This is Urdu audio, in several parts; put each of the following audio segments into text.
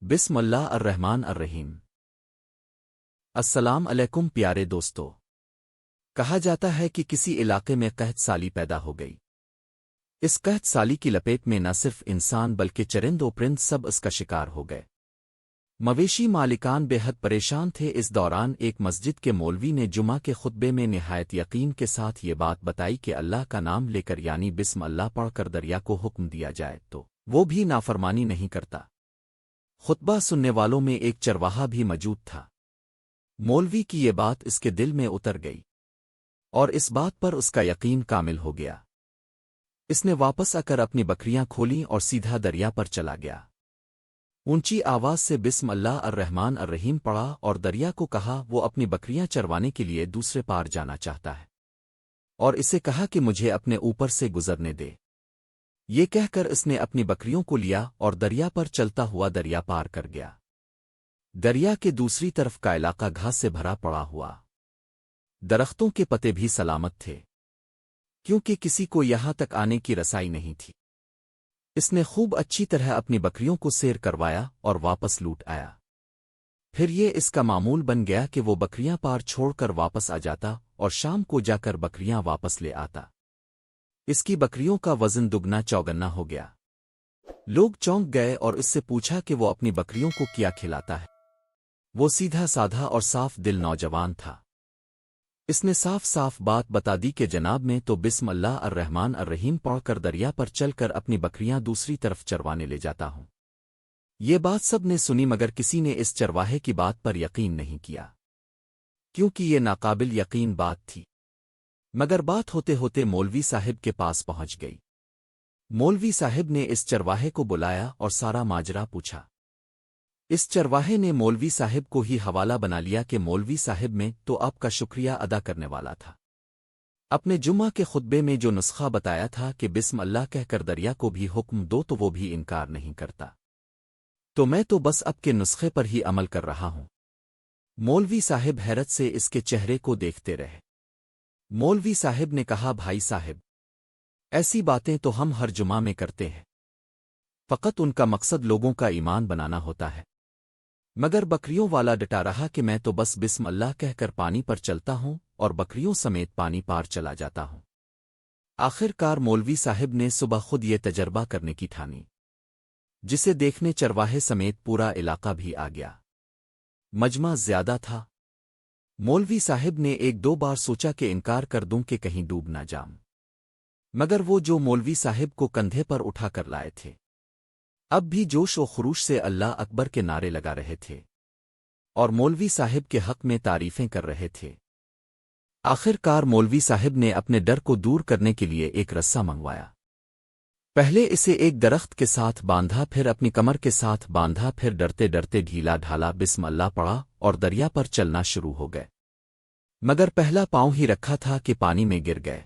بسم اللہ الرحمن الرحیم۔ السلام علیکم پیارے دوستو۔ کہا جاتا ہے کہ کسی علاقے میں قحط سالی پیدا ہو گئی۔ اس قحط سالی کی لپیٹ میں نہ صرف انسان بلکہ چرند و پرند سب اس کا شکار ہو گئے۔ مویشی مالکان بے حد پریشان تھے۔ اس دوران ایک مسجد کے مولوی نے جمعہ کے خطبے میں نہایت یقین کے ساتھ یہ بات بتائی کہ اللہ کا نام لے کر یعنی بسم اللہ پڑھ کر دریا کو حکم دیا جائے تو وہ بھی نافرمانی نہیں کرتا۔ خطبہ سننے والوں میں ایک چرواہا بھی موجود تھا۔ مولوی کی یہ بات اس کے دل میں اتر گئی اور اس بات پر اس کا یقین کامل ہو گیا۔ اس نے واپس آ کر اپنی بکریاں کھولیں اور سیدھا دریا پر چلا گیا۔ اونچی آواز سے بسم اللہ الرحمن الرحیم پڑھا اور دریا کو کہا وہ اپنی بکریاں چروانے کے لیے دوسرے پار جانا چاہتا ہے، اور اسے کہا کہ مجھے اپنے اوپر سے گزرنے دے۔ یہ کہہ کر اس نے اپنی بکریوں کو لیا اور دریا پر چلتا ہوا دریا پار کر گیا۔ دریا کے دوسری طرف کا علاقہ گھاس سے بھرا پڑا ہوا، درختوں کے پتے بھی سلامت تھے، کیونکہ کسی کو یہاں تک آنے کی رسائی نہیں تھی۔ اس نے خوب اچھی طرح اپنی بکریوں کو سیر کروایا اور واپس لوٹ آیا۔ پھر یہ اس کا معمول بن گیا کہ وہ بکریاں پار چھوڑ کر واپس آ جاتا اور شام کو جا کر بکریاں واپس لے آتا۔ اس کی بکریوں کا وزن دگنا چوگنا ہو گیا۔ لوگ چونک گئے اور اس سے پوچھا کہ وہ اپنی بکریوں کو کیا کھلاتا ہے۔ وہ سیدھا سادھا اور صاف دل نوجوان تھا۔ اس نے صاف صاف بات بتا دی کہ جناب میں تو بسم اللہ الرحمن الرحیم پڑھ کر دریا پر چل کر اپنی بکریاں دوسری طرف چروانے لے جاتا ہوں۔ یہ بات سب نے سنی مگر کسی نے اس چرواہے کی بات پر یقین نہیں کیا، کیونکہ یہ ناقابل یقین بات تھی۔ مگر بات ہوتے ہوتے مولوی صاحب کے پاس پہنچ گئی۔ مولوی صاحب نے اس چرواہے کو بلایا اور سارا ماجرا پوچھا۔ اس چرواہے نے مولوی صاحب کو ہی حوالہ بنا لیا کہ مولوی صاحب میں تو آپ کا شکریہ ادا کرنے والا تھا۔ اپنے جمعہ کے خطبے میں جو نسخہ بتایا تھا کہ بسم اللہ کہہ کر دریا کو بھی حکم دو تو وہ بھی انکار نہیں کرتا، تو میں تو بس اب کے نسخے پر ہی عمل کر رہا ہوں۔ مولوی صاحب حیرت سے اس کے چہرے کو دیکھتے رہے۔ مولوی صاحب نے کہا بھائی صاحب، ایسی باتیں تو ہم ہر جمعہ میں کرتے ہیں، فقط ان کا مقصد لوگوں کا ایمان بنانا ہوتا ہے۔ مگر بکریوں والا ڈٹا رہا کہ میں تو بس بسم اللہ کہہ کر پانی پر چلتا ہوں اور بکریوں سمیت پانی پار چلا جاتا ہوں۔ آخر کار مولوی صاحب نے صبح خود یہ تجربہ کرنے کی ٹھانی، جسے دیکھنے چرواہے سمیت پورا علاقہ بھی آ گیا۔ مجمع زیادہ تھا۔ مولوی صاحب نے ایک دو بار سوچا کہ انکار کر دوں کہ کہیں ڈوب نہ جاؤں، مگر وہ جو مولوی صاحب کو کندھے پر اٹھا کر لائے تھے اب بھی جوش و خروش سے اللہ اکبر کے نعرے لگا رہے تھے اور مولوی صاحب کے حق میں تعریفیں کر رہے تھے۔ آخر کار مولوی صاحب نے اپنے ڈر کو دور کرنے کے لیے ایک رسہ منگوایا۔ پہلے اسے ایک درخت کے ساتھ باندھا، پھر اپنی کمر کے ساتھ باندھا، پھر ڈرتے ڈرتے ڈھیلا ڈھالا بسم اللہ پڑھا اور دریا پر چلنا شروع ہو گئے۔ مگر پہلا پاؤں ہی رکھا تھا کہ پانی میں گر گئے۔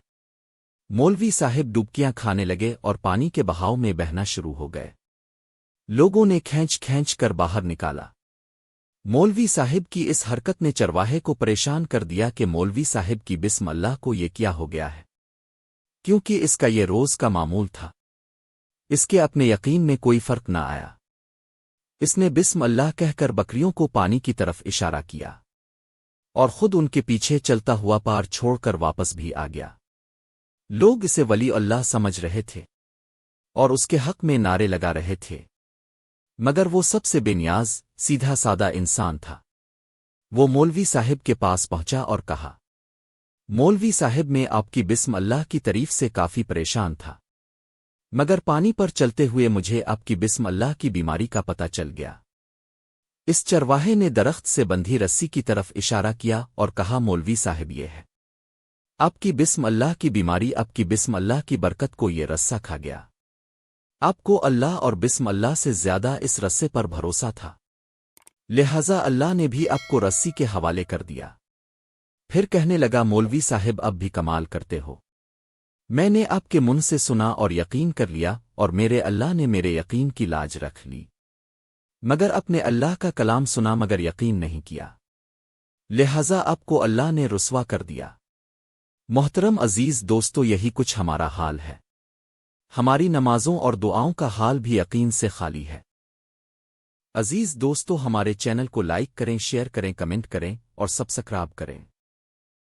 مولوی صاحب ڈبکیاں کھانے لگے اور پانی کے بہاؤ میں بہنا شروع ہو گئے۔ لوگوں نے کھینچ کھینچ کر باہر نکالا۔ مولوی صاحب کی اس حرکت نے چرواہے کو پریشان کر دیا کہ مولوی صاحب کی بسم اللہ کو یہ کیا ہو گیا ہے، کیونکہ اس کا یہ روز کا معمول تھا۔ اس کے اپنے یقین میں کوئی فرق نہ آیا۔ اس نے بسم اللہ کہہ کر بکریوں کو پانی کی طرف اشارہ کیا اور خود ان کے پیچھے چلتا ہوا پار چھوڑ کر واپس بھی آ گیا۔ لوگ اسے ولی اللہ سمجھ رہے تھے اور اس کے حق میں نعرے لگا رہے تھے، مگر وہ سب سے بے نیاز سیدھا سادہ انسان تھا۔ وہ مولوی صاحب کے پاس پہنچا اور کہا، مولوی صاحب میں آپ کی بسم اللہ کی تعریف سے کافی پریشان تھا، مگر پانی پر چلتے ہوئے مجھے آپ کی بسم اللہ کی بیماری کا پتہ چل گیا۔ اس چرواہے نے درخت سے بندھی رسی کی طرف اشارہ کیا اور کہا، مولوی صاحب یہ ہے آپ کی بسم اللہ کی بیماری، آپ کی بسم اللہ کی برکت کو یہ رسہ کھا گیا۔ آپ کو اللہ اور بسم اللہ سے زیادہ اس رسے پر بھروسہ تھا، لہذا اللہ نے بھی آپ کو رسی کے حوالے کر دیا۔ پھر کہنے لگا، مولوی صاحب اب بھی کمال کرتے ہو، میں نے آپ کے منہ سے سنا اور یقین کر لیا، اور میرے اللہ نے میرے یقین کی لاج رکھ لی، مگر اپنے اللہ کا کلام سنا مگر یقین نہیں کیا، لہذا آپ کو اللہ نے رسوا کر دیا۔ محترم عزیز دوستو، یہی کچھ ہمارا حال ہے۔ ہماری نمازوں اور دعاؤں کا حال بھی یقین سے خالی ہے۔ عزیز دوستو ہمارے چینل کو لائک کریں شیئر کریں کمنٹ کریں اور سبسکرائب کریں